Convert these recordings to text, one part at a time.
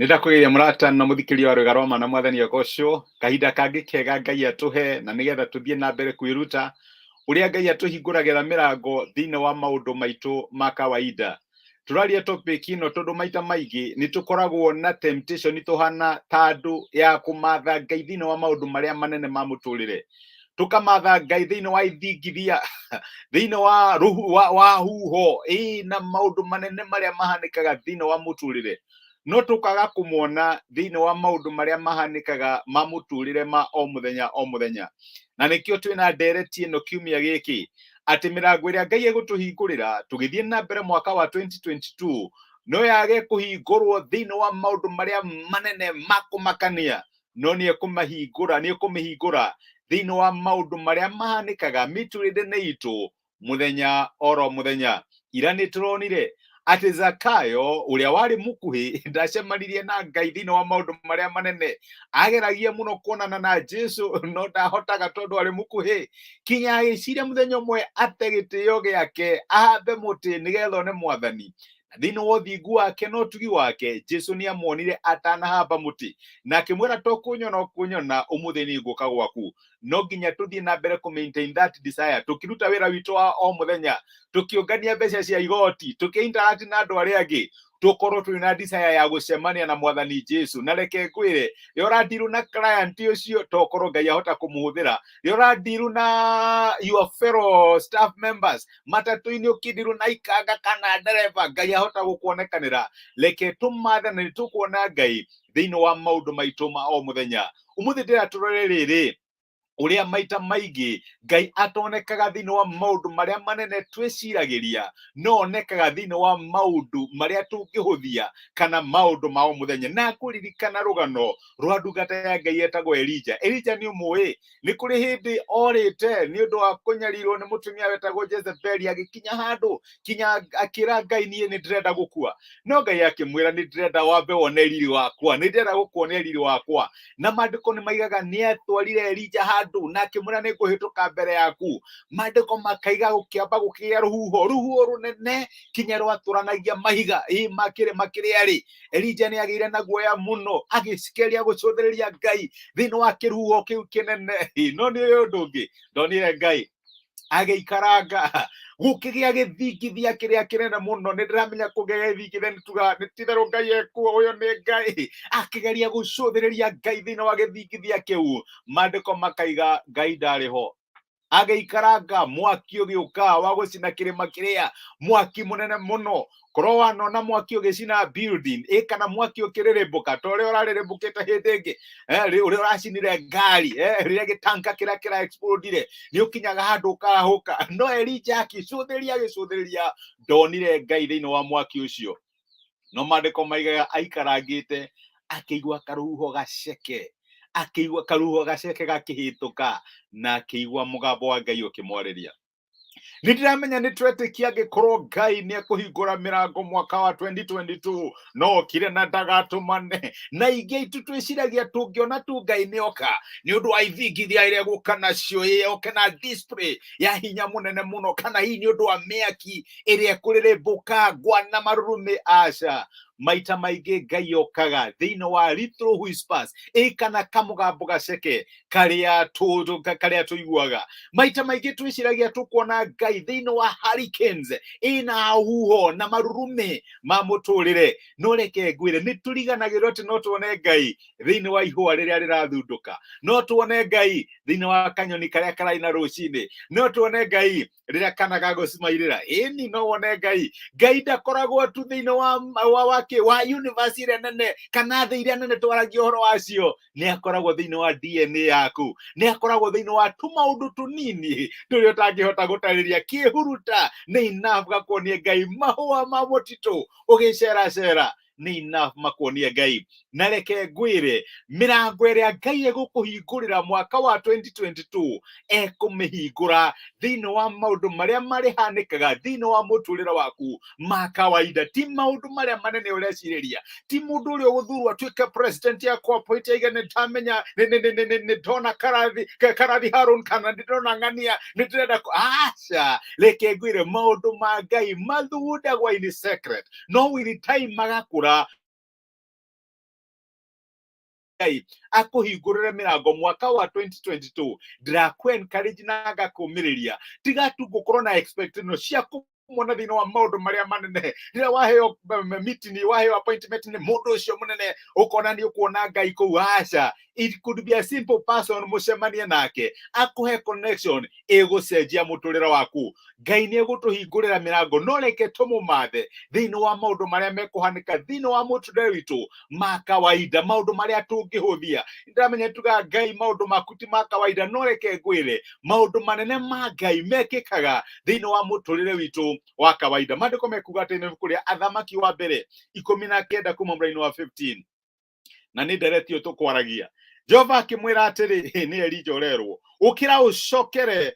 Nĩndakũgeithia mũrata na mũthikĩria wa rwĩga rwa ma na mwathani agocwo kahinda kangĩ kega Ngai atũhe na nĩgetha tũthiĩ na mbere kwĩruta ũrĩa Ngai atũhingũragĩra mĩrango thĩinĩ wa maũndũ maitũ ma kawaida. Tũraria topic ĩno tondũ maita maingĩ nĩtũkoragwo na temptation tũhana ta andũ ya kũmatha Ngai thĩinĩ wa maũndũ marĩa manene ma mũtũrĩre. Tukamatha Ngai thĩinĩ wa ithingithia thĩinĩ wa huho na maũndũ manene marĩa mahanĩkaga thĩinĩ wa mũtũrĩre. No tũkaga kũmwona thĩinĩ wa maũndũ marĩa mahanĩkaga ma mũtũrĩre ma o mũthenya o mũthenya. Na nĩkĩo twĩna ndereti ĩno kiumia gĩkĩ atĩ mĩrango ĩrĩa Ngai egũtũhingũrĩra tũgĩthiĩ na mbere mwaka wa 2022 no yage kũhingũrwo thĩinĩ wa maũndũ marĩa manene ma kũmakania, no nĩekũmĩhingũra thĩinĩ wa maũndũ marĩa mahanĩkaga mĩtũrĩre-inĩ itũ mũthenya oro mũthenya. Ira nĩtũronire atĩ Zakayo ũrĩa warĩ mũkuhĩ ndacemanirie na Ngai thĩinĩ wa maũndũ marĩa manene. Ageragia mũno kuonana na Jesu no ndahotaga tondũ arĩ mũkuhĩ, kinya agĩciria mũthenya ũmwe ate gĩtĩo gĩake ahambe mũtĩ nĩgetha one Mwathani. Thĩinĩ wa ũthingu wake na ũtugi wake Jesu nĩamuonire atanahamba mũtĩ na akĩmwĩra to kũnyona ũmũthĩ nĩngũka gwaku. No nginya tũthiĩ na mbere maintain that desire, tũkĩruta wĩra witũ wa o mũthenya, tũkĩũngania mbeca cia igoti, tũkĩ-interact na andũ arĩa angĩ, tũkorwo twĩ na desire ya gũcemania na Mwathani Jesu. Na reke ngwĩre rĩrĩa ũrandiru na client ũcio tokorwo Ngai ahota kũmũhũthĩra, rĩrĩa ũrandiru na your fellow staff members matatũ-inĩ ũkĩndiru na ikanga kana ndereba, Ngai ahota gũkuonekanĩra. Reke tũmathe na nĩtũkuona Ngai thĩinĩ wa maũndũ maitũ ma o mũthenya. Ũmũthĩ ndĩratũrore rĩrĩ ũrĩa maita maingĩ Ngai atonekaga thĩinĩ wa maũndũ marĩa manene twĩciragĩria, no onekaga thĩinĩ wa maũndũ marĩa tũngĩhũthia kana maũndũ ma o mũthenya. Na kũririkana rũgano rwa ndungata ya Ngai etagwo Elija. Elija nĩ ũmũĩ, nĩ kũrĩ hĩndĩ orĩte nĩ ũndũ wa kũnyarirwo nĩ mũtumia wetagwo Jezebeli, agĩkinya handũ kinya akĩra Ngai niĩ nĩndĩrenda gũkua. No Ngai akĩmwĩra nĩndĩrenda wambe wone riri wakwa, nĩndĩrenda gũkuonia riri wakwa. Na maandĩko nĩmaigaga nĩatwarire Elija handũ na akĩmwĩra nĩngũhĩtũka mbere yaku. Maandĩko makaiga gũkĩamba gũkĩgĩa rũhuho rũnene kinya rwatũranagia mahiga makĩrĩ arĩ. Elija nĩagĩire na guoya mũno, agĩcikeria gũcũthĩrĩria Ngai thĩinĩ wa kĩrũhuho kĩu kĩnene. No nĩ ũndũ ũngĩ ndonire Ngai agĩikaranga gũkĩgĩa gĩthingithia kĩrĩa kĩnene mũno. Nĩndĩramenya kũgĩa gĩthingithia nĩ ti-itherũ Ngai ekuo, ũyũ nĩ Ngai. Akĩgeria gũcũthĩrĩria Ngai thĩinĩ wa gĩthingithia kĩu. Maandĩko makaiga Ngai ndarĩ ho, agĩikaranga, mwaki ũgĩũka wa gũcina kĩrĩma kĩrĩa, mwaki mũnene mũno. Korwo wanona mwaki ũgĩcina building kana mwaki ũkĩrĩrĩmbũka ta ũrĩa ũrarĩrĩmbũkĩte hĩndĩ ĩngĩ ũrĩa ũracinire ngari rĩrĩa gĩtanka kĩrĩa kĩra-explode-ire, nĩũkinyaga handũ ũkahũka. No Elija agĩcũthĩrĩria ndonire Ngai thĩinĩ wa mwaki ũcio. No maandĩko maigaga aikarangĩte akĩigua karũhuho gaceke, akĩigua karũhuho gaceke gakĩhĩtũka na akĩigua mũgambo wa Ngai ũkĩmwarĩria. Nĩndĩramenya nĩtwetĩkia angĩkorwo Ngai nĩekũhingũra mĩrango mwaka wa 2022 no kire na ndagatũmane. Na ingĩ aitũ twĩciragia tũngĩona tu Ngai nĩoka nĩ ũndũ wa ithingithia ĩrĩa gũka nacio, yoke na display ya hinya mũnene mũno, kana hihi nĩ ũndũ wa mĩaki ĩrĩa kũrĩrĩmbũka ngwa na marurumĩ. Aca, maita maingĩ Ngai okaga thĩinĩ wa little whispers kana kamũgambo gaceke karĩa tũiguaga. Maita maingĩ twĩciragia tũkuona Ngai thĩinĩ wa hurricanes na huho na marurumĩ ma mũtũrĩre. No reke ngwĩre nĩtũriganagĩrwo atĩ no tuone Ngai thĩinĩ wa ihũa rĩrĩa rĩrathundũka, no tuone Ngai thĩinĩ wa kanyoni karĩa karaina rũcinĩ, no tuone Ngai rĩrĩa kana gagũcimairĩra. Ĩni no wone Ngai. Ngai ndakoragwo tu thĩinĩ wa universe ĩrĩa nene kana thĩ iria nene twaragia ũhoro wacio. Nĩakoragwo thĩinĩ wa DNA yaku, nĩakoragwo thĩinĩ wa tũmaũndũ tũnini tũrĩa ũtangĩhota gũtarĩria. Kĩhuruta nĩ enough gakuonie Ngai. Mahũa ma mũtitũ ũgĩceracera nĩ enough makuonie Ngai. Na reke ngwĩre mĩrango ĩrĩa Ngai egũkũhingũrĩra mwaka wa 2022 ekũmĩhingũra thĩinĩ wa maũndũ marĩa marĩhanĩkaga thĩinĩ wa mũtũrĩre waku ma kawaida. Ti maũndũ marĩa manene ũrecirĩria, ti mũndũ ũrĩa ũgũthurwo atuĩke president ya corporate aiga nĩndamenya nĩndona Karathi Harun kana nĩndona ng'ania nĩndĩrenda aca. Reke ngwĩre maũndũ ma Ngai mathugundagwo in secret, no with time magakũra Ngai akũhingũrĩre mĩrango mwaka wa 2022 ndirakũ encourage na ngakumĩrĩria tiga tu gũkorwo na expectation cia kumona thĩinĩ wa maũndũ marĩa manene rĩrĩa waheo meeting waheo appointment nĩ mũndũ ũcio mũnene ũkona nĩ ũkuona Ngai kũu aca. It could be a simple person mũcemanie nake akũhe connection ĩgũcenjia mũtũrĩre waku. Ngai nĩ egũtũhingũrĩra mĩrango no reke tũmũmathe thĩinĩ wa maũndũ marĩa mekũhanĩka thĩinĩ wa mũtũrĩre witũ ma kawaida, maũndũ marĩa tũngĩhũthia. Ndamenya tuga Ngai maũndũ maku ti ma kawaida no reke ngwĩre maũndũ manene ma Ngai mekĩkaga thĩinĩ wa mũtũrĩre witũ wa kawaida. Maandĩko mekuga atĩ nĩ kũrĩa Athamaki wa mbere 19 kuma mũraini wa 15 na nĩ nderetio tũkwaragia. Jehova akĩmwĩra atĩrĩ nĩ Elija ũrerwo ũkĩra ũcokere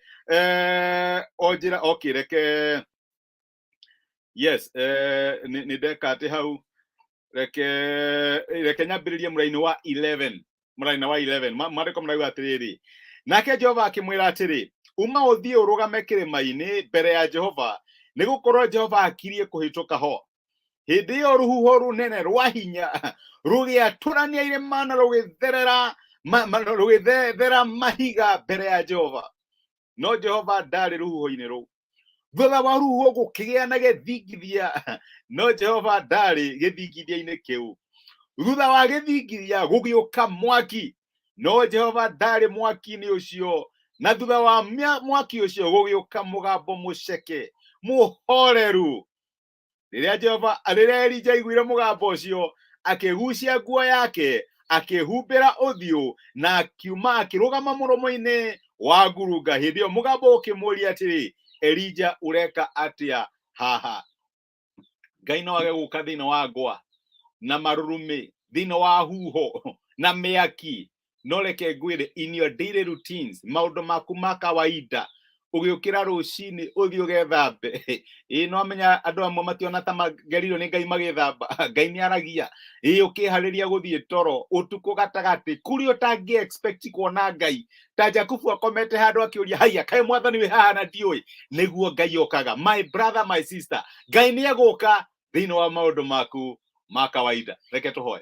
onjĩra okĩreke yes nĩ ndeka atĩ hau reke nyambĩrĩrie mũraini wa 11 maandĩko marauga atĩrĩrĩ nake Jehova akĩmwĩra atĩrĩ uma ũthiĩ ũrũgame kĩrĩma-inĩ mbere ya Jehova nĩgũkorwo Jehova akirie kũhĩtũka ho. Hĩndĩ ĩyo rũhuho rũnene rwa hinya rũgĩatũrania irĩma na rũgĩthethera mahiga mbere ya Jehova, no Jehova ndarĩ rũhuho-inĩ rũu. Thutha wa rũhuho gũkĩgĩa na gĩthingithia, no Jehova ndarĩ gĩthingithia-inĩ kĩu. Thutha wa gĩthingithia gũgĩũka mwaki, no Jehova ndarĩ mwaki-inĩ ũcio. Na thutha wa mwaki ũcio gũgĩũka mũgambo mũceke mũhoreru. Rĩrĩa Elija aiguire mũgambo ũcio akĩgucia nguo yake akĩhumbĩra ũthiũ na akiuma akĩrũgama mũromo-inĩ wa ngurunga. Hĩndĩ ĩyo mũgambo ũkĩmũũria atĩrĩ Elija ũreka atĩa haha? Ngai no age gũka thĩinĩ wa ngwa na marurumĩ, thĩinĩ wa huho na mĩaki. No reke ngwĩre in your daily routines, maũndũ maku ma kawaida, ũgĩũkĩra rũcinĩ ũthiĩ ũgethambe. No amenya andũ amwe mationa ta magerirwo nĩ Ngai magĩthamba. Ngai nĩ aragia. Ũkĩharĩria gũthiĩ toro ũtukũ gatagatĩ kũrĩa ũtangĩ expect kuona Ngai. Ta Jakubu akomete handũ akĩũria haya kaĩ mwathani wĩ haha na ndiũĩ? Nĩguo Ngai okaga. My brother, my sister, Ngai nĩ egũka thĩinĩ wa maũndũ maku ma kawaida. Reke tũhoe.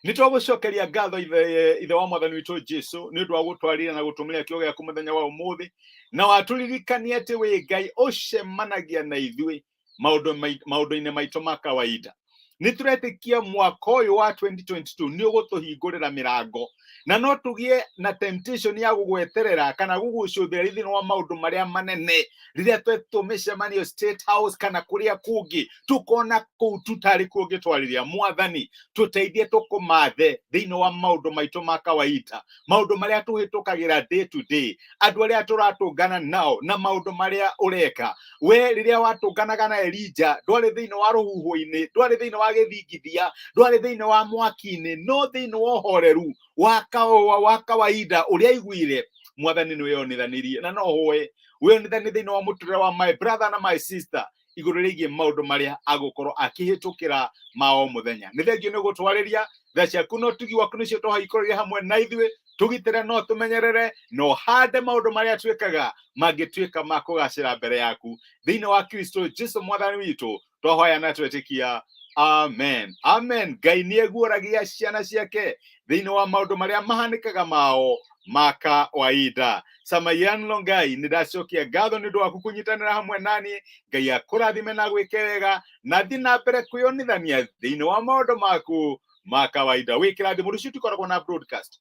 Nĩtũgũcokeria ngatho ithe wa mwathani witũ Jesu nĩ ũndũ wa gũtwarĩra na gũtũmĩra kĩo gĩaku mũthenya wa ũmũthĩ na watũririkania atĩ wĩ Ngai ũcemanagia na ithuĩ maũndũ-inĩ maitũ ma kawaida. Nĩtũretĩkia mwaka ũyũ wa 2022 nĩ ũgũtũhingũrĩra mĩrango na no tũgĩe na temptation ya gũgweterera kana gũgũcũthĩra thĩinĩ wa maũndũ marĩa manene rĩrĩa tũmĩcemanio State House kana kũrĩa kũngĩ tũkona kũu tutarĩ kũngĩtwarĩria. Mwathani tũteithie tũkũmathe thĩinĩ wa maũndũ maitũ ma kawaida, maũndũ marĩa tũhĩtũkagĩra day to day, andũ arĩa tũratũngana nao na maũndũ marĩa ũreka. We rĩrĩa watũnganaga na Elija ndwarĩ thĩinĩ wa rũhuho-inĩ, ndwarĩ thĩinĩ wa gĩthingithia, ndwarĩ thĩinĩ wa mwaki-inĩ, no thĩinĩ wa ũhoreru wa kawaida ũrĩa aiguire. Mwathani nĩ weyonithanirie na no hoye weyonithanie thĩinĩ wa mũtũrĩre wa my brother na my sister igũrũ rĩgiĩ maũndũ marĩa agũkorwo akĩhĩtũkĩra ma o mũthenya. Nĩ thengio nĩ gũtwarĩria tha ciaku no tugi waku nĩcio tũhaikorĩria hamwe na ithuĩ tũgitĩre no tũmenyerere no hande maũndũ marĩa twĩkaga mangĩtuĩka ma kũgacĩra mbere yaku thĩinĩ wa Kristo Jesu mwathani witũ twahoya na twetĩkia. Amen. Amen. Ngai nĩ eguũragia ciana ciake thĩinĩ wa maũndũ marĩa mahanĩkaga mao ma kawaida. Samayan Longai nĩ ndacokia ngatho nĩ ũndũ waku kũnyitanĩra hamwe naniĩ. Ngai akũrathime na gwĩke wega na thiĩ na mbere kwĩyonithania thĩinĩ wa maũndũ maku ma kawaida. Wĩkĩrathimo rũciũ tũkoragwo na broadcast,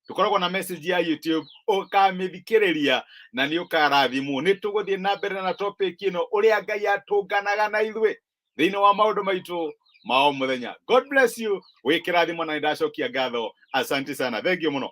tũkoragwo na message ya YouTube ũkamĩthikĩrĩria na nĩ ũkarathimwo. Nĩ tũgũthiĩ na mbere na topic ĩno ũrĩa Ngai atũnganaga na ithuĩ thĩinĩ wa maũndũ maitũ ma o mũthenya. God bless you. Wĩkĩrathimo na nĩ ndacokia ngatho. Asante sana. Thengiũ mũno.